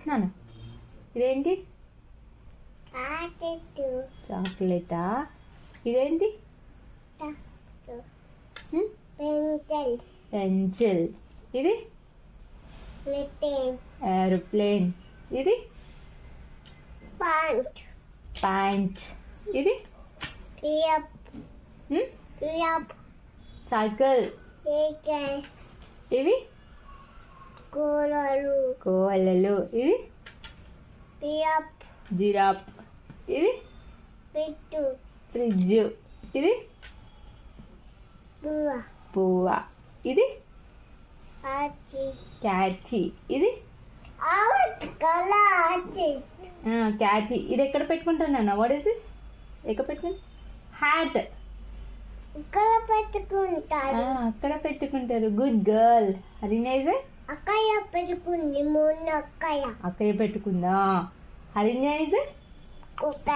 నాన్న ఇదేంటి ఆటెట్టు చాక్లెటా ఇదేంటి పెన్సిల్ పెన్సిల్ ఇది పెన్ ఏరోప్లేన్ ఇది పాంట్ ప్యాంట్ ఇది పియప్ పియప్ సైకిల్ సైకిల్ ఇవి కోలలు కోళ్ళలు ఇది పియప్ జిరాఫ్ ఇది పెట్టు ఫ్రిడ్జ్ ఇది బువ్వ పువ్వ ఇది ఆచి క్యాచి ఇది ఆవత్ కల ఆచి క్యాచి ఇది ఎక్కడ పెట్టుకుంటాను వాట్ ఇస్ దిస్ ఎక్కడ పెట్టుకుంటా హ్యాట్ ఇక్కడ పెట్టుకుంటారు అక్కడ పెట్టుకుంటారు గుడ్ గర్ల్ హరిణేజ్ అక్కయ్య పెట్టుకుంది మొన్న అక్కయ్య అక్కయ్య పెట్టుకుందా హరిణేజ్ కుక్క